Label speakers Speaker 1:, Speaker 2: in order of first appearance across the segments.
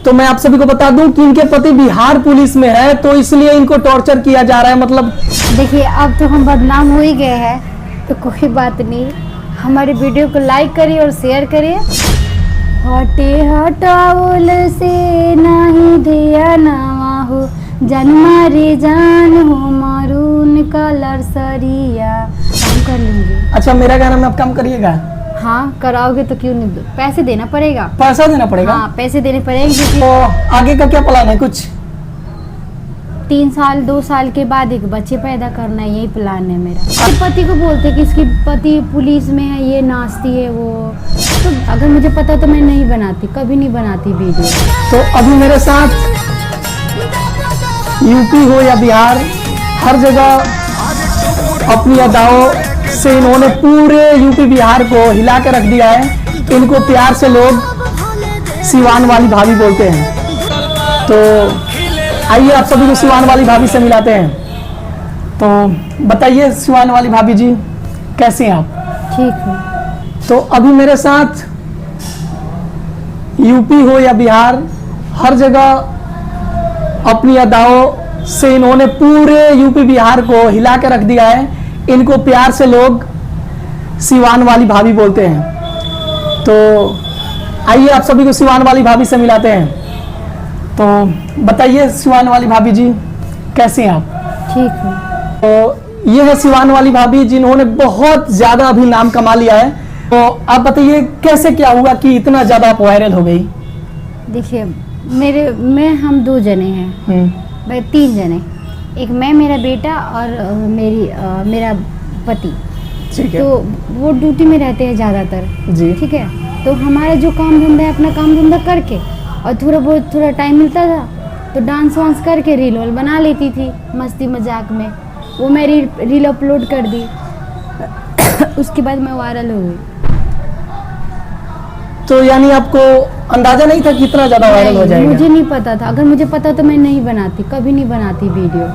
Speaker 1: तो मैं आप सभी को बता दूं कि इनके पति बिहार पुलिस में है, तो इसलिए इनको टॉर्चर किया जा रहा है। मतलब
Speaker 2: देखिए, अब तो हम बदनाम हो ही गए हैं, तो कोई बात नहीं, हमारे वीडियो को लाइक करिए और शेयर करिए। हटे हटावल से नहीं दिया नवा हो, जन्मा रे जान हो मारून कलर सरिया। काम कर लेंगे।
Speaker 1: अच्छा, मेरा गाना में आप काम करिएगा?
Speaker 2: हाँ, कराओगे तो क्यों नहीं, पैसे देना पड़ेगा।
Speaker 1: पैसा देना पड़ेगा?
Speaker 2: हाँ, पैसे देने पड़ेंगे।
Speaker 1: तो आगे का क्या प्लान है? कुछ
Speaker 2: 3 साल 2 साल के बाद एक बच्चे पैदा करना है, यही प्लान है मेरा। इसके पति को बोलते कि इसकी पति पुलिस में है, ये नाचती है वो, तो अगर मुझे पता तो मैं नहीं बनाती, कभी नहीं बनाती वीडियो।
Speaker 1: तो अभी मेरे साथ यूपी हो या बिहार, हर जगह अपनी अदाओं से इन्होंने पूरे यूपी बिहार को हिला के रख दिया है। इनको प्यार से लोग सिवान वाली भाभी बोलते हैं। तो आइए आप सभी को सिवान वाली भाभी से मिलाते हैं। तो बताइए सिवान वाली भाभी जी, कैसे हैं आप?
Speaker 2: ठीक है।
Speaker 1: तो अभी मेरे साथ यूपी हो या बिहार, हर जगह अपनी अदाओं से इन्होंने पूरे यूपी बिहार को हिला के रख दिया है। इनको प्यार से लोग सिवान वाली भाभी बोलते हैं। तो आइए आप सभी को सिवान वाली भाभी से मिलाते हैं। तो बताइए सिवान वाली भाभी जी, कैसे हैं आप?
Speaker 2: ठीक है।
Speaker 1: तो ये है सिवान वाली भाभी जिन्होंने बहुत ज्यादा अभी नाम कमा लिया है। तो आप बताइए कैसे क्या हुआ कि इतना ज्यादा आप वायरल हो गई?
Speaker 2: देखिए, हम 2 जने हैं, भाई 3 जने, एक मैं, मेरा बेटा और मेरा पति।
Speaker 1: ठीक है।
Speaker 2: तो वो ड्यूटी में रहते हैं ज़्यादातर
Speaker 1: जी।
Speaker 2: ठीक है। तो हमारा जो काम धंधा है, अपना काम धंधा करके और थोड़ा टाइम मिलता था तो डांस वांस करके रील वोल बना लेती थी मस्ती मजाक में। वो मैं रील अपलोड कर दी उसके बाद मैं वायरल हो गई।
Speaker 1: तो यानी आपको अंदाजा नहीं था कि इतना ज्यादा वायरल हो जाएगा?
Speaker 2: मुझे नहीं पता था, अगर मुझे पता तो मैं नहीं बनाती, कभी नहीं बनाती वीडियो।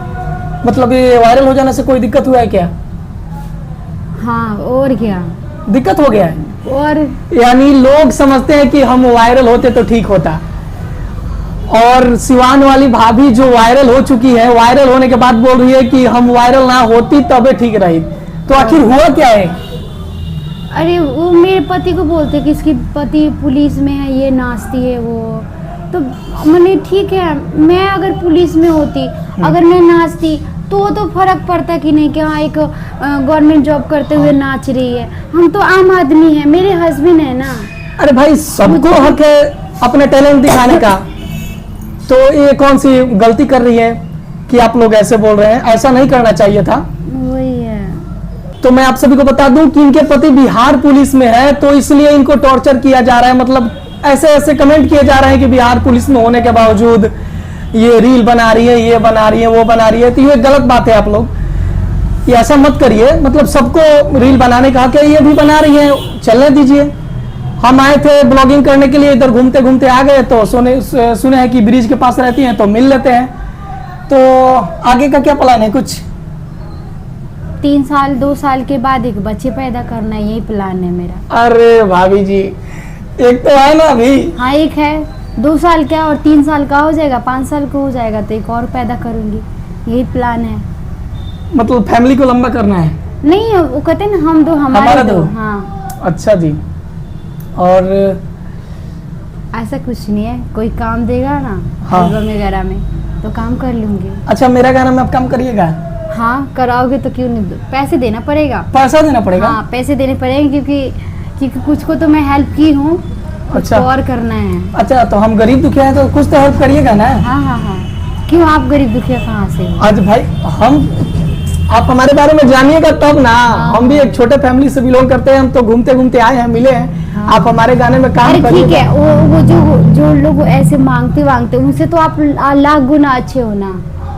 Speaker 1: मतलब ये वायरल हो जाने से कोई दिक्कत हुआ है क्या?
Speaker 2: हाँ, और क्या
Speaker 1: दिक्कत हो गया है?
Speaker 2: और
Speaker 1: यानी लोग समझते हैं कि हम वायरल होते तो ठीक होता, और सिवान वाली भाभी जो वायरल हो चुकी है, वायरल होने के बाद बोल रही है कि हम वायरल ना होती तबे ठीक रही। तो आखिर हुआ क्या है?
Speaker 2: अरे वो मेरे पति को बोलते कि इसकी पति पुलिस में है, ये नाचती है वो, तो मैंने ठीक है, मैं अगर पुलिस में होती, अगर मैं नाचती तो फर्क पड़ता कि नहीं कि हाँ एक गवर्नमेंट जॉब करते हुए नाच रही है। हम तो आम आदमी है, मेरे हस्बैंड है ना।
Speaker 1: अरे भाई, सबको हक है अपने टैलेंट दिखाने का, तो ये कौन सी गलती कर रही है कि आप लोग ऐसे बोल रहे हैं? ऐसा नहीं करना चाहिए था।
Speaker 2: वही है।
Speaker 1: तो मैं आप सभी को बता दूं कि इनके पति बिहार पुलिस में है, तो इसलिए इनको टॉर्चर किया जा रहा है। मतलब ऐसे ऐसे कमेंट किए जा रहे हैं कि बिहार पुलिस में होने के बावजूद ये रील बना रही है, ये बना रही है, वो बना रही है। तो ये गलत बात है। आप लोग ये ऐसा मत करिए। मतलब सबको रील बनाने का हक है, ये भी बना रही है, चलने दीजिए। हम आए थे ब्लॉगिंग करने के लिए, इधर घूमते घूमते आ गए तो सुने हैं कि ब्रिज के पास रहती हैं, तो मिल लेते हैं। तो आगे का क्या प्लान है? कुछ
Speaker 2: 3 साल 2 साल के बाद एक बच्चे पैदा करना है, यही प्लान है मेरा।
Speaker 1: अरे भाभी जी, एक तो है ना अभी।
Speaker 2: हाँ, एक है। 2 साल क्या और 3 साल का हो जाएगा, 5 साल का हो जाएगा तो एक और पैदा करूंगी, यही प्लान है।
Speaker 1: मतलब फैमिली को लंबा करना है?
Speaker 2: नहीं, वो कहते हैं ना, हम दो हमारे दो। हाँ।
Speaker 1: अच्छा जी। और
Speaker 2: ऐसा कुछ नहीं है, कोई काम देगा ना एल्बम वगैरह में तो काम कर लूंगी।
Speaker 1: अच्छा, मेरा गाना में आप काम करिएगा?
Speaker 2: हाँ, कराओगे तो क्यों नहीं, पैसे देना पड़ेगा।
Speaker 1: पैसा देना पड़ेगा?
Speaker 2: हाँ, पैसे देने पड़ेंगे क्योंकि कुछ को तो मैं हेल्प की हूँ,
Speaker 1: अच्छा,
Speaker 2: और करना है।
Speaker 1: अच्छा, तो हम गरीब दुखिया हैं तो कुछ तो हेल्प करिएगा ना?
Speaker 2: हाँ हाँ हाँ। क्यों, आप गरीब दुखिया कहाँ से हो?
Speaker 1: आज भाई आप हमारे बारे में जानिएगा तब ना। हम भी एक छोटे फैमिली से बिलोंग करते हैं, हम तो घूमते घूमते आए हैं, मिले हैं। आप हमारे गाने में काम करिए।
Speaker 2: ठीक है, वो जो लोग ऐसे मांगते उनसे तो आप लाख गुना अच्छे हो ना।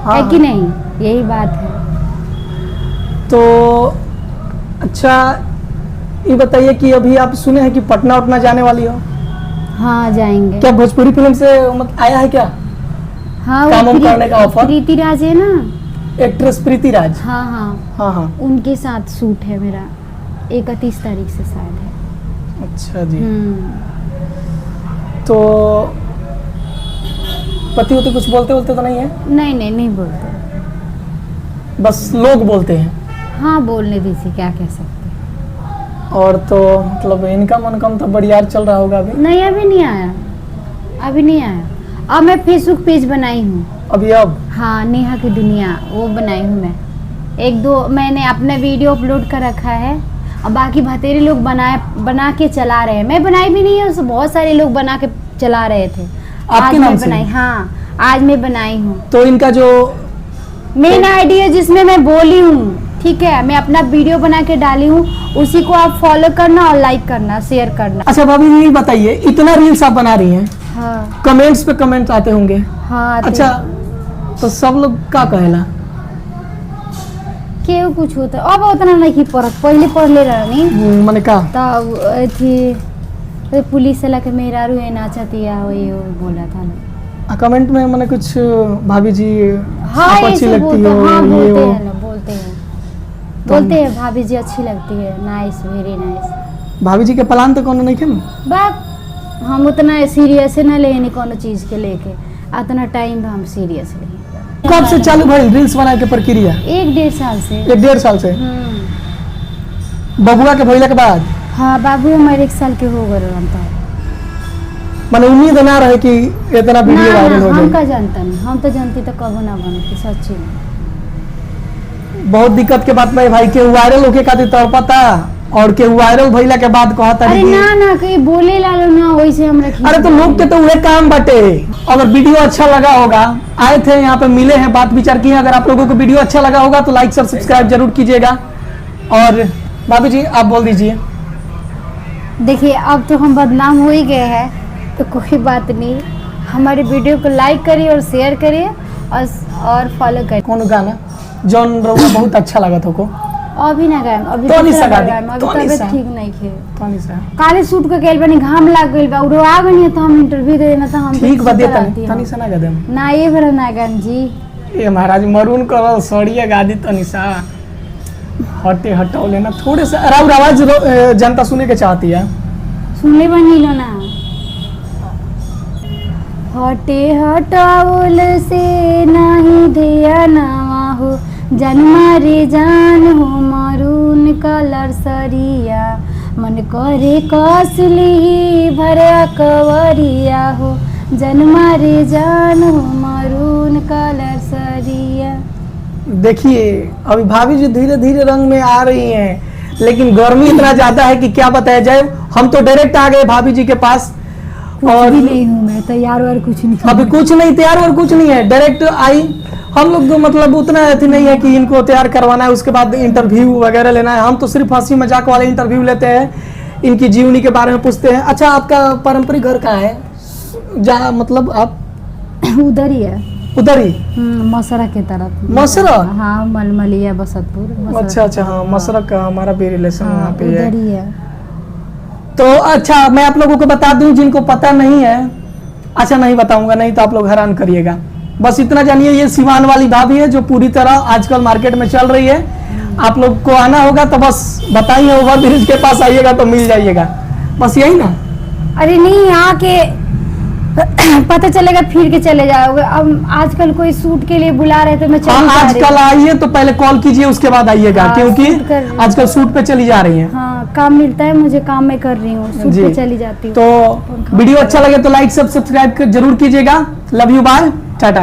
Speaker 2: है कि नहीं? यही बात है।
Speaker 1: तो अच्छा, ये बताइए कि अभी आप सुने हैं कि पटना उटना जाने वाली हो?
Speaker 2: हाँ, जाएंगे।
Speaker 1: क्या भोजपुरी फिल्म से आया है क्या?
Speaker 2: हाँ,
Speaker 1: काम करने का ऑफर?
Speaker 2: प्रीति राज है ना,
Speaker 1: एक्ट्रेस प्रीति राज।
Speaker 2: हाँ हाँ
Speaker 1: हाँ हाँ,
Speaker 2: उनके साथ शूट है मेरा, 31 तारीख से शायद है।
Speaker 1: अच्छा जी। तो पति होते कुछ बोलते बोलते तो नहीं है?
Speaker 2: नहीं नहीं नहीं बोलते।
Speaker 1: बस लोग बोलते हैं।
Speaker 2: हाँ बोलने दीजिए, क्या कह सकते।
Speaker 1: और तो मतलब इनकम उनकम तो बढ़िया चल रहा होगा अभी?
Speaker 2: नहीं अभी नहीं आया, अभी नहीं आया। अब मैं फेसबुक पेज बनाई हूँ
Speaker 1: अभी। अब
Speaker 2: हाँ नेहा की दुनिया वो बनाई हूँ मैं। एक दो मैंने अपना वीडियो अपलोड कर रखा है और बाकी भतेरे लोग बना के चला रहे हैं। मैं बनाई भी नहीं है, उस बहुत सारे लोग बना के चला रहे थे। आज
Speaker 1: आपके नाम
Speaker 2: मैं
Speaker 1: से?
Speaker 2: बनाई, हाँ आज मैं बनाई हूँ।
Speaker 1: तो इनका जो
Speaker 2: मेन आईडी है जिसमें मैं बोली हूँ, ठीक है, मैं अपना वीडियो बना के डाली हूँ, उसी को आप फॉलो करना और लाइक करना, शेयर करना।
Speaker 1: अच्छा भाभी ये बताइए, इतना रील्स आप बना रही हैं,
Speaker 2: हाँ
Speaker 1: कमेंट्स पे कमेंट आते होंगे?
Speaker 2: हाँ
Speaker 1: अच्छा तो सब लोग का कहेला?
Speaker 2: केहू कुछ होता अब उतना नहीं पढ़त, पहले पढ़ ले रहनी
Speaker 1: मैंने कहा
Speaker 2: तब थी पुलिस वाला के मेहरारू है नाचतिया हो, ये बोला था ना
Speaker 1: कमेंट में मैंने कुछ भाभी जी
Speaker 2: हाँ
Speaker 1: आप
Speaker 2: ये
Speaker 1: अच्छी
Speaker 2: सब
Speaker 1: लगती
Speaker 2: बोलते
Speaker 1: हो,
Speaker 2: हाँ
Speaker 1: ये
Speaker 2: बोलते
Speaker 1: हो।
Speaker 2: हैं ना, बोलते हैं भाभी जी अच्छी लगती है, नाइस वेरी नाइस।
Speaker 1: भाभी जी के प्लान तो कौन नहीं थे?
Speaker 2: बात हम उतना सीरियस ना ले नहीं कोनो चीज के लेके, उतना टाइम हम सीरियस ले।
Speaker 1: कब से चालू भाई रील्स बनाने की प्रक्रिया?
Speaker 2: 1-1.5 साल से।
Speaker 1: 1-1.5 साल से? बबुआ के भइला के बाद?
Speaker 2: हाँ बाबू हमारे 1 साल के हो गए था।
Speaker 1: मैंने उम्मीद ना रहे कि इतना वीडियो वायरल हो
Speaker 2: हम का
Speaker 1: जाए।
Speaker 2: जानता नहीं, हम तो जानती तो कबो ना बनती सच्ची में।
Speaker 1: बहुत दिक्कत के बात में भाई के वायरल होके खातिर तड़पता और के वायरल भइला के बाद कहता
Speaker 2: अरे
Speaker 1: कि
Speaker 2: ना ना कहीं बोले ला लो ना वैसे हम रखी।
Speaker 1: अरे तो लोग के तो वह काम बटे। अगर वीडियो अच्छा लगा होगा, आए थे यहाँ पे मिले हैं, बात विचार किए, अगर आप लोगों को वीडियो अच्छा लगा होगा तो लाइक सब्सक्राइब जरूर कीजिएगा। और भाभी जी आप बोल दीजिए।
Speaker 2: देखिए अब तो हम बदनाम हो ही गए हैं, तो कोई बात नहीं, हमारे वीडियो को लाइक करिए और शेयर करिए और फॉलो करिए।
Speaker 1: कौन गाना जॉन रउआ बहुत अच्छा लगा था को?
Speaker 2: अभी ना गायम, अभी
Speaker 1: तो नहीं
Speaker 2: दूसरा
Speaker 1: सगा दी,
Speaker 2: गायम, अभी
Speaker 1: तो नहीं
Speaker 2: तबीयत
Speaker 1: सा।
Speaker 2: ठीक नहीं थे।
Speaker 1: कौन सा?
Speaker 2: काले सूट के गेल बनी, घाम लाग गइल बा, उरो आ गनी तो हम इंटरव्यू दे ना तो हम
Speaker 1: ठीक बा दे
Speaker 2: कराती
Speaker 1: तनी
Speaker 2: हम।
Speaker 1: तनी सा ना गा देम।
Speaker 2: ना ये भरा ना गान जी।
Speaker 1: ये महाराज मरून कलर सड़िया गा दी तनी सा। हटे हटाओ लेना थोड़े सा राउर आवाज जनता सुने के चाहती है।
Speaker 2: सुनले बनी लो ना। हटे हटावल से नहीं धिया नवा हो, जन्मा रे जान हो मरून कलर सरिया, मन करे कसली भरा कवरिया हो, जन्मा रे जान हो मरून कलर सरिया।
Speaker 1: देखिए अभी भाभी जी धीरे धीरे रंग में आ रही हैं, लेकिन गर्मी इतना ज्यादा है कि क्या बताया जाए। हम तो डायरेक्ट आ गए भाभी जी के पास और
Speaker 2: भी नहीं हूँ मैं तैयार और कुछ नहीं।
Speaker 1: अभी कुछ नहीं तैयार और कुछ नहीं है, डायरेक्ट आई। हम लोग तो मतलब उतना अथी नहीं है कि इनको तैयार करवाना है उसके बाद इंटरव्यू वगैरह लेना है। हम तो सिर्फ हंसी मजाक वाले इंटरव्यू लेते हैं, इनकी जीवनी के बारे में पूछते हैं। अच्छा आपका पारंपरिक घर कहाँ है? जहाँ मतलब आप
Speaker 2: उधर ही है,
Speaker 1: उधर ही?
Speaker 2: मसरा के तरफ।
Speaker 1: मसरा?
Speaker 2: हाँ मलमलिया बसतपुर।
Speaker 1: अच्छा अच्छा हाँ मसरक का हमारा भी रिलेशन वहाँ पे है।
Speaker 2: उधर ही है।
Speaker 1: तो अच्छा मैं आप लोगों को बता दूं जिनको पता नहीं है, अच्छा नहीं बताऊंगा नहीं तो आप लोग हैरान करिएगा। बस इतना जानिए ये सिवान वाली भाभी है जो पूरी तरह आजकल मार्केट में चल रही है। आप लोग को आना होगा तो बस बताइए, ओवर ब्रिज के पास आइएगा तो मिल जाइएगा, बस यही ना।
Speaker 2: अरे नहीं यहाँ के पता चलेगा फिर के चले जाओगे। अब आजकल कोई सूट के लिए बुला रहे तो मैं चली जा रही
Speaker 1: आजकल
Speaker 2: हूँ।
Speaker 1: आइए तो पहले कॉल कीजिए उसके बाद आइएगा,
Speaker 2: हाँ,
Speaker 1: क्योंकि
Speaker 2: सूट कर-
Speaker 1: आजकल सूट पे चली जा रही है।
Speaker 2: हाँ काम मिलता है मुझे, काम मैं कर रही हूँ, सूट
Speaker 1: जी।
Speaker 2: पे चली जाती हूँ।
Speaker 1: तो वीडियो अच्छा लगे तो लाइक सब्सक्राइब जरूर कीजिएगा। Love you bye Tata.